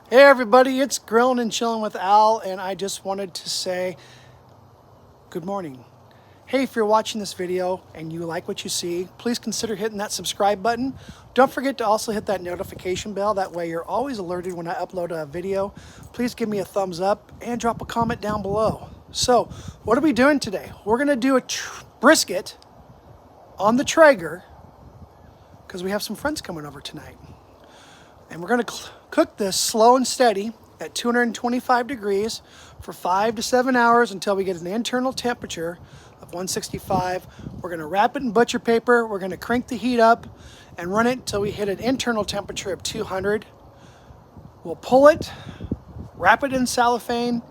Hey everybody, it's Grilling and Chilling with Al, and I just wanted to say good morning. Hey, if you're watching this video and you like what you see, please consider hitting that subscribe button. Don't forget to also hit that notification bell. That way you're always alerted when I upload a video. Please give me a thumbs up and drop a comment down below. So, what are we doing today? We're gonna do a brisket on the Traeger because we have some friends coming over tonight. And we're gonna cook this slow and steady at 225 degrees for 5 to 7 hours until we get an internal temperature of 165. We're gonna wrap it in butcher paper. We're gonna crank the heat up and run it until we hit an internal temperature of 200. We'll pull it, wrap it in cellophane,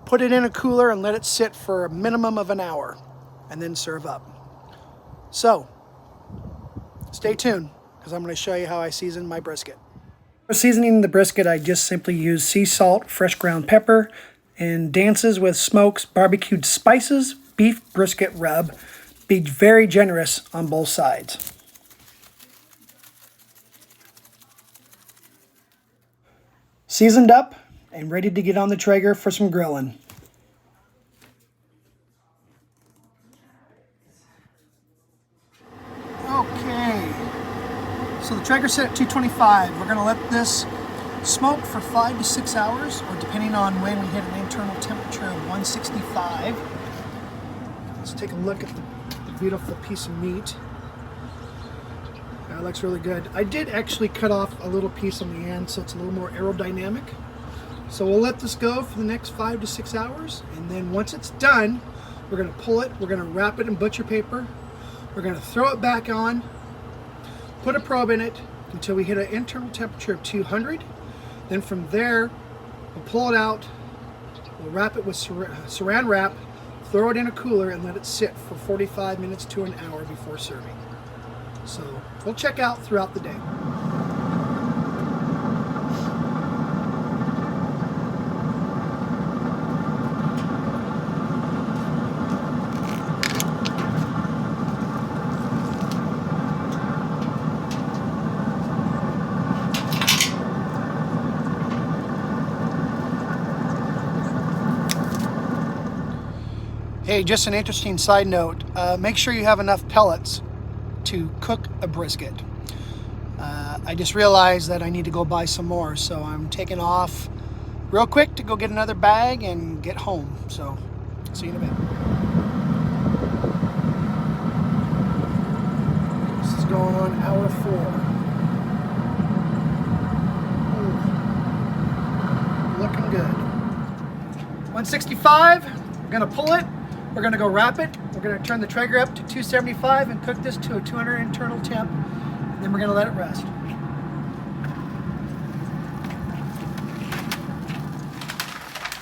put it in a cooler and let it sit for a minimum of an hour and then serve up. So, stay tuned, because I'm going to show you how I season my brisket. For seasoning the brisket, I just simply use sea salt, fresh ground pepper, and dances with smokes, barbecued spices, beef brisket rub. Be very generous on both sides. Seasoned up and ready to get on the Traeger for some grilling. Okay. So the Traeger's set at 225. We're gonna let this smoke for 5 to 6 hours, or depending on when we hit an internal temperature of 165. Let's take a look at the beautiful piece of meat. That looks really good. I did actually cut off a little piece on the end so it's a little more aerodynamic. So we'll let this go for the next 5 to 6 hours, and then once it's done, we're gonna pull it, we're gonna wrap it in butcher paper, we're gonna throw it back on, put a probe in it until we hit an internal temperature of 200. Then from there, we'll pull it out, we'll wrap it with saran wrap, throw it in a cooler and let it sit for 45 minutes to an hour before serving. So we'll check out throughout the day. Hey, just an interesting side note, make sure you have enough pellets to cook a brisket. I just realized that I need to go buy some more, so I'm taking off real quick to go get another bag and get home. So, see you in a bit. This is going on hour 4. Ooh, looking good. 165, we're gonna pull it. We're gonna go wrap it. We're gonna turn the Traeger up to 275 and cook this to a 200 internal temp. And then we're gonna let it rest.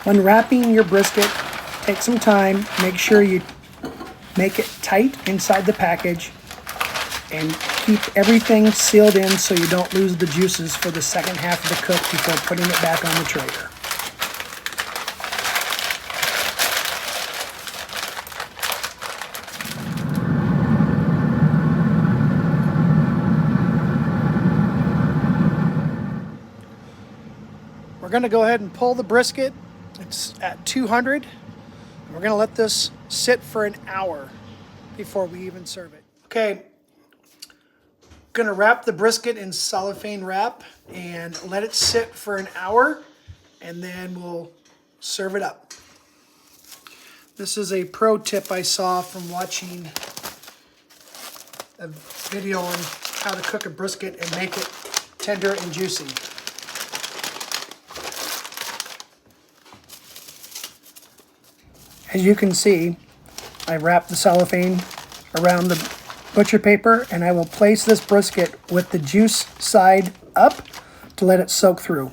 When wrapping your brisket, take some time. Make sure you make it tight inside the package and keep everything sealed in so you don't lose the juices for the second half of the cook before putting it back on the Traeger. We're going to go ahead and pull the brisket. It's at 200. We're going to let this sit for an hour before we even serve it. Okay, going to wrap the brisket in cellophane wrap and let it sit for an hour, and then we'll serve it up. This is a pro tip I saw from watching a video on how to cook a brisket and make it tender and juicy. As you can see, I wrapped the cellophane around the butcher paper, and I will place this brisket with the juice side up to let it soak through.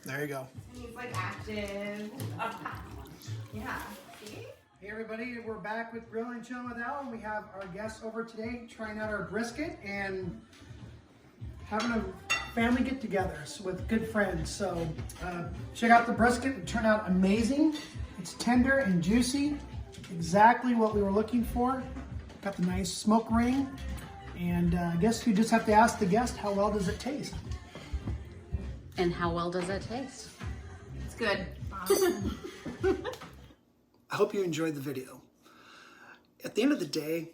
There you go. He's like active. Yeah. See? Hey everybody, we're back with Grilling and Chilling with Al, and we have our guests over today trying out our brisket and having a family get-togethers with good friends. So check out the brisket. It turned out amazing. It's tender and juicy, exactly what we were looking for. Got the nice smoke ring, and I guess you just have to ask the guest how well does it taste. And how well does it taste? It's good. I hope you enjoyed the video. At the end of the day,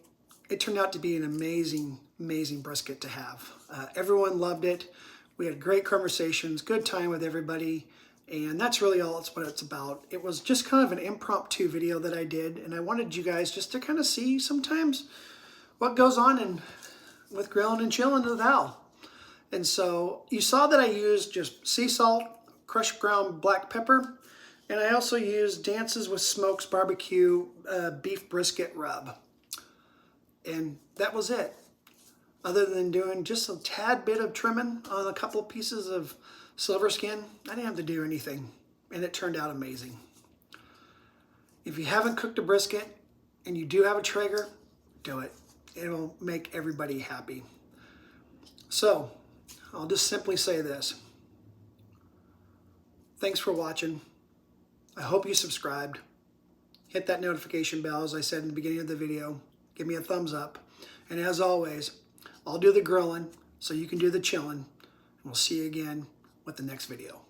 it turned out to be an amazing, amazing brisket to have. Everyone loved it. We had great conversations, good time with everybody, and that's really all it's what it's about. It was just kind of an impromptu video that I did, and I wanted you guys just to kind of see sometimes what goes on with grilling and chilling with Al. And so you saw that I used just sea salt, crushed ground black pepper, and I also used Dances with Smokes barbecue beef brisket rub. And that was it. Other than doing just a tad bit of trimming on a couple pieces of silver skin, I didn't have to do anything. And it turned out amazing. If you haven't cooked a brisket and you do have a Traeger, do it. It'll make everybody happy. So, I'll just simply say this. Thanks for watching. I hope you subscribed. Hit that notification bell, as I said in the beginning of the video. Give me a thumbs up. And as always, I'll do the grilling so you can do the chilling. And we'll see you again with the next video.